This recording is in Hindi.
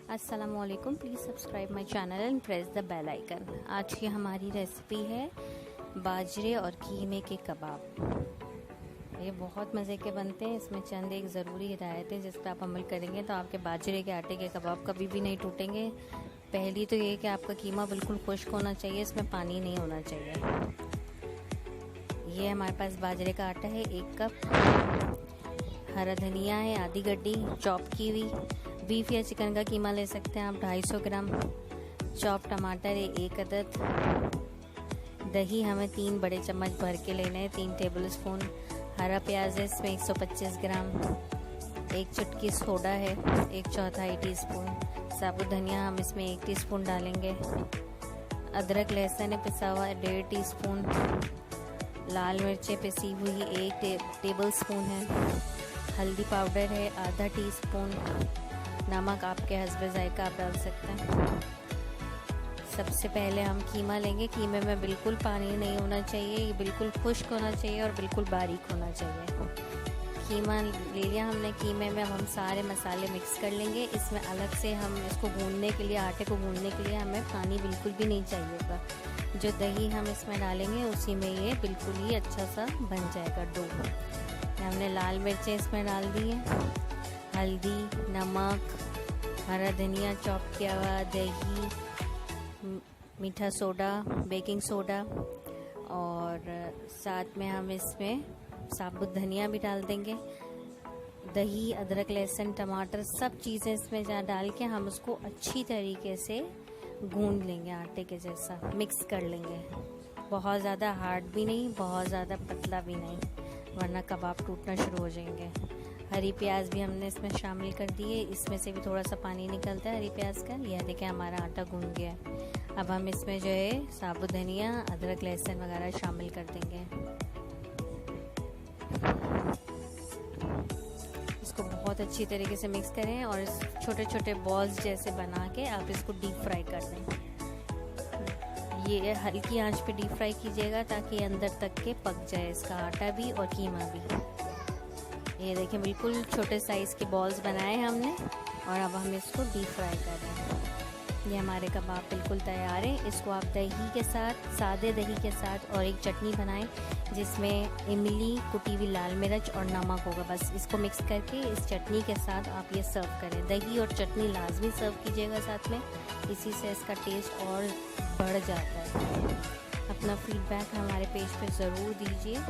अस्सलामुअलैकुम, please subscribe my channel and press the bell icon. आज की हमारी रेसिपी है बाजरे और कीमे के कबाब। ये बहुत मज़े के बनते हैं। इसमें चंद एक ज़रूरी हिदायत है जिस पर आप अमल करेंगे तो आपके बाजरे के आटे के कबाब कभी भी नहीं टूटेंगे। पहली तो ये कि आपका कीमा बिल्कुल खुश्क होना चाहिए, इसमें पानी नहीं होना चाहिए। ये हमारे पास बाजरे का आटा है 1 कप, हरा धनिया है आधी गड्डी चॉप की हुई, बीफ या चिकन का कीमा ले सकते हैं आप 250 ग्राम, चॉप टमाटर है 1 अदद, दही हमें 3 बड़े चम्मच भर के लेने हैं 3 टेबल स्पून, हरा प्याज है इसमें 125 ग्राम, 1 चुटकी सोडा है 1/4 टीस्पून, साबुत धनिया हम इसमें 1 टीस्पून डालेंगे, अदरक लहसुन है पिसा हुआ 1.5 टीस्पून, लाल मिर्चें पिसी हुई 1 टेबल स्पून है, हल्दी पाउडर है आधा टीस्पून, नमक आपके हस्बे जायका आप डाल सकते हैं। सबसे पहले हम कीमा लेंगे। कीमे में बिल्कुल पानी नहीं होना चाहिए, ये बिल्कुल खुश्क होना चाहिए और बिल्कुल बारीक होना चाहिए। कीमा ले लिया हमने। कीमे में हम सारे मसाले मिक्स कर लेंगे। इसमें अलग से हम इसको गूंदने के लिए, आटे को गूंदने के लिए हमें पानी बिल्कुल भी नहीं चाहिएगा। जो दही हम इसमें डालेंगे उसी में ये बिल्कुल ही अच्छा सा बन जाएगा डो। हमने लाल मिर्चें इसमें डाल दी हैं, हल्दी, नमक, हरा धनिया चॉप किया हुआ, दही, मीठा सोडा, बेकिंग सोडा और साथ में हम इसमें साबुत धनिया भी डाल देंगे। दही, अदरक, लहसुन, टमाटर सब चीज़ें इसमें डाल के हम उसको अच्छी तरीके से गूंद लेंगे, आटे के जैसा मिक्स कर लेंगे। बहुत ज़्यादा हार्ड भी नहीं, बहुत ज़्यादा पतला भी नहीं, वरना कबाब टूटना शुरू हो जाएंगे। हरी प्याज भी हमने इसमें शामिल कर दी है, इसमें से भी थोड़ा सा पानी निकलता है हरी प्याज का। यह देखें हमारा आटा गूंद गया है। अब हम इसमें जो है साबुत धनिया, अदरक, लहसुन वगैरह शामिल कर देंगे। इसको बहुत अच्छी तरीके से मिक्स करें और इस छोटे छोटे बॉल्स जैसे बना के आप इसको डीप फ्राई कर दें। ये हल्की आंच पे डीप फ्राई कीजिएगा ताकि अंदर तक के पक जाए इसका आटा भी और कीमा भी। ये देखिए बिल्कुल छोटे साइज़ के बॉल्स बनाए हमने और अब हम इसको डीप फ्राई कर रहे हैं। ये हमारे कबाब बिल्कुल तैयार है। इसको आप दही के साथ, सादे दही के साथ और एक चटनी बनाएं जिसमें इमली, कुटी हुई लाल मिर्च और नमक होगा। बस इसको मिक्स करके इस चटनी के साथ आप ये सर्व करें। दही और चटनी लाजमी सर्व कीजिएगा साथ में, इसी से इसका टेस्ट और बढ़ जाता है। अपना फीडबैक हमारे पेज पे ज़रूर दीजिए।